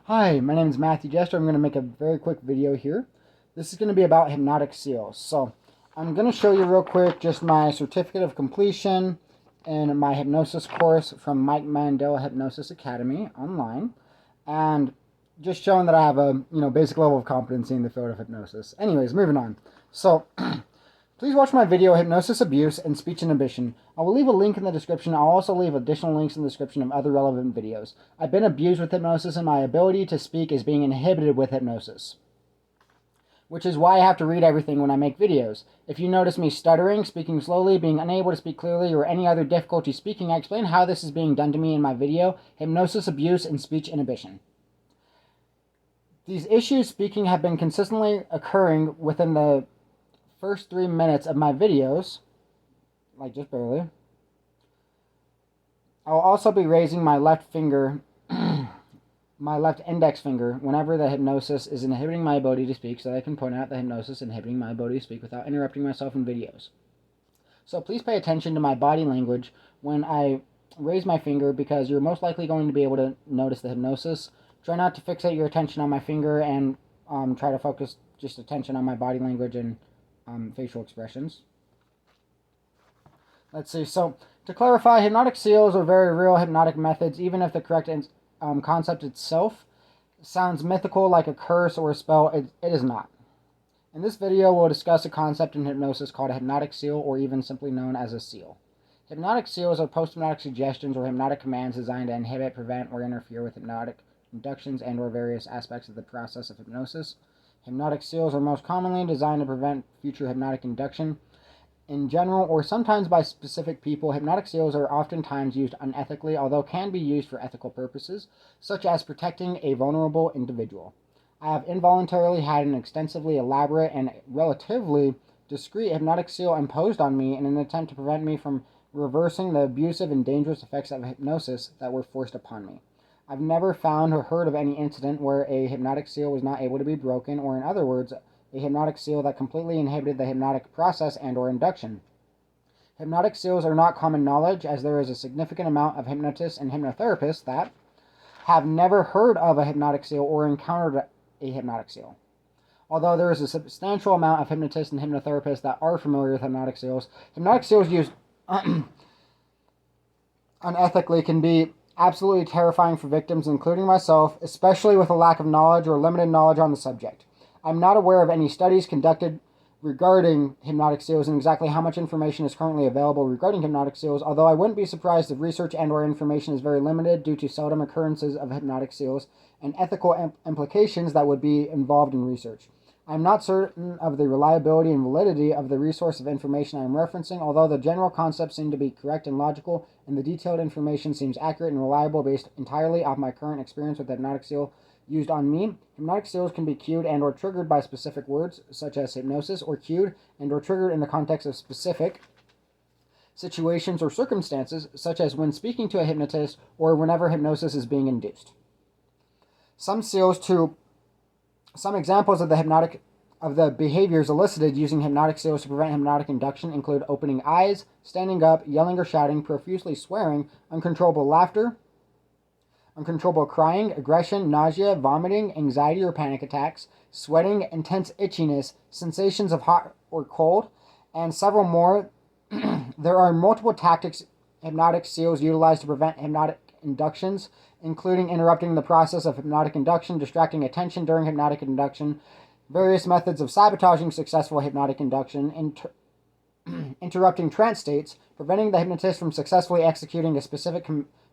Hi, my name is Matthew Jester. I'm going to make a very quick video here. This is going to be about hypnotic seals. So I'm going to show you real quick just my certificate of completion and my hypnosis course from Mike Mandel Hypnosis Academy online, and just showing that I have a basic level of competency in the field of hypnosis. Anyways, moving on. So please watch my video, Hypnosis Abuse and Speech Inhibition. I will leave a link in the description. I'll also leave additional links in the description of other relevant videos. I've been abused with hypnosis, and my ability to speak is being inhibited with hypnosis, which is why I have to read everything when I make videos. If you notice me stuttering, speaking slowly, being unable to speak clearly, or any other difficulty speaking, I explain how this is being done to me in my video, Hypnosis Abuse and Speech Inhibition. These issues speaking have been consistently occurring within the first 3 minutes of my videos, like just barely. I'll also be raising my left finger, my left index finger, whenever the hypnosis is inhibiting my ability to speak, so that I can point out the hypnosis inhibiting my ability to speak without interrupting myself in videos. So please pay attention to my body language when I raise my finger, because you're most likely going to be able to notice the hypnosis. Try not to fixate your attention on my finger, and try to focus just attention on my body language and facial expressions. Let's see. So, to clarify, hypnotic seals are very real hypnotic methods, even if the correct concept itself sounds mythical like a curse or a spell. It is not. In this video, we'll discuss a concept in hypnosis called a hypnotic seal, or even simply known as a seal. Hypnotic seals are post-hypnotic suggestions or hypnotic commands designed to inhibit, prevent, or interfere with hypnotic inductions and or various aspects of the process of hypnosis. Hypnotic seals are most commonly designed to prevent future hypnotic induction. In general, or sometimes by specific people, hypnotic seals are oftentimes used unethically, although can be used for ethical purposes, such as protecting a vulnerable individual. I have involuntarily had an extensively elaborate and relatively discreet hypnotic seal imposed on me in an attempt to prevent me from reversing the abusive and dangerous effects of hypnosis that were forced upon me. I've never found or heard of any incident where a hypnotic seal was not able to be broken, or in other words, a hypnotic seal that completely inhibited the hypnotic process and or induction. Hypnotic seals are not common knowledge, as there is a significant amount of hypnotists and hypnotherapists that have never heard of a hypnotic seal or encountered a hypnotic seal. Although there is a substantial amount of hypnotists and hypnotherapists that are familiar with hypnotic seals used unethically can be absolutely terrifying for victims, including myself, especially with a lack of knowledge or limited knowledge on the subject. I'm not aware of any studies conducted regarding hypnotic seals and exactly how much information is currently available regarding hypnotic seals, although I wouldn't be surprised if research and or information is very limited due to seldom occurrences of hypnotic seals and ethical implications that would be involved in research. I'm not certain of the reliability and validity of the resource of information I'm referencing, although the general concepts seem to be correct and logical, and the detailed information seems accurate and reliable based entirely off my current experience with the hypnotic seal used on me. Hypnotic seals can be cued and or triggered by specific words, such as hypnosis, or cued and or triggered in the context of specific situations or circumstances, such as when speaking to a hypnotist or whenever hypnosis is being induced. Some examples of the behaviors elicited using hypnotic seals to prevent hypnotic induction include opening eyes, standing up, yelling or shouting, profusely swearing, uncontrollable laughter, uncontrollable crying, aggression, nausea, vomiting, anxiety or panic attacks, sweating, intense itchiness, sensations of hot or cold, and several more. There are multiple tactics hypnotic seals utilize to prevent hypnotic inductions, including interrupting the process of hypnotic induction, distracting attention during hypnotic induction, various methods of sabotaging successful hypnotic induction, interrupting trance states, preventing the hypnotist from successfully executing a specific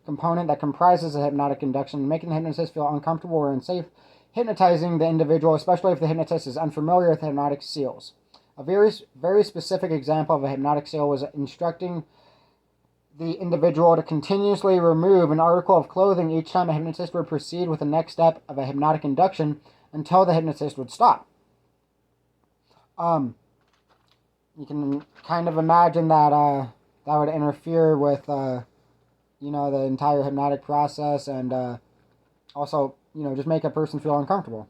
component that comprises a hypnotic induction, making the hypnotist feel uncomfortable or unsafe, hypnotizing the individual, especially if the hypnotist is unfamiliar with hypnotic seals. A very specific example of a hypnotic seal was instructing the individual to continuously remove an article of clothing each time a hypnotist would proceed with the next step of a hypnotic induction until the hypnotist would stop. You can kind of imagine that that would interfere with the entire hypnotic process, and also just make a person feel uncomfortable.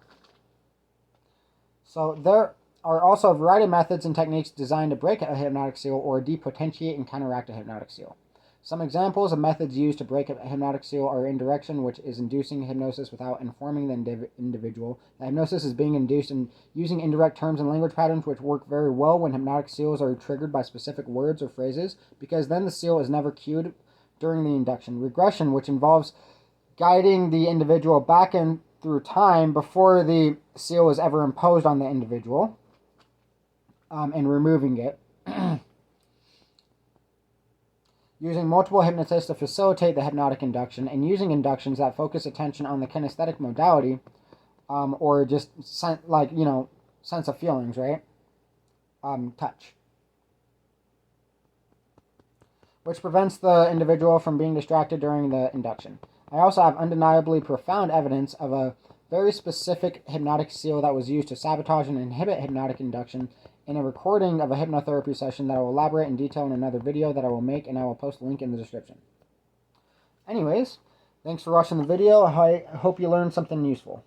So there are also a variety of methods and techniques designed to break a hypnotic seal or depotentiate and counteract a hypnotic seal. Some examples of methods used to break a hypnotic seal are indirection, which is inducing hypnosis without informing the individual. The hypnosis is being induced in using indirect terms and language patterns, which work very well when hypnotic seals are triggered by specific words or phrases, because then the seal is never cued during the induction. Regression, which involves guiding the individual back in through time before the seal is ever imposed on the individual, and removing it. Using multiple hypnotists to facilitate the hypnotic induction, and using inductions that focus attention on the kinesthetic modality, or just sense of feelings, right? Touch. Which prevents the individual from being distracted during the induction. I also have undeniably profound evidence of a very specific hypnotic seal that was used to sabotage and inhibit hypnotic induction in a recording of a hypnotherapy session that I will elaborate in detail in another video that I will make, and I will post a link in the description. Anyways, thanks for watching the video. I hope you learned something useful.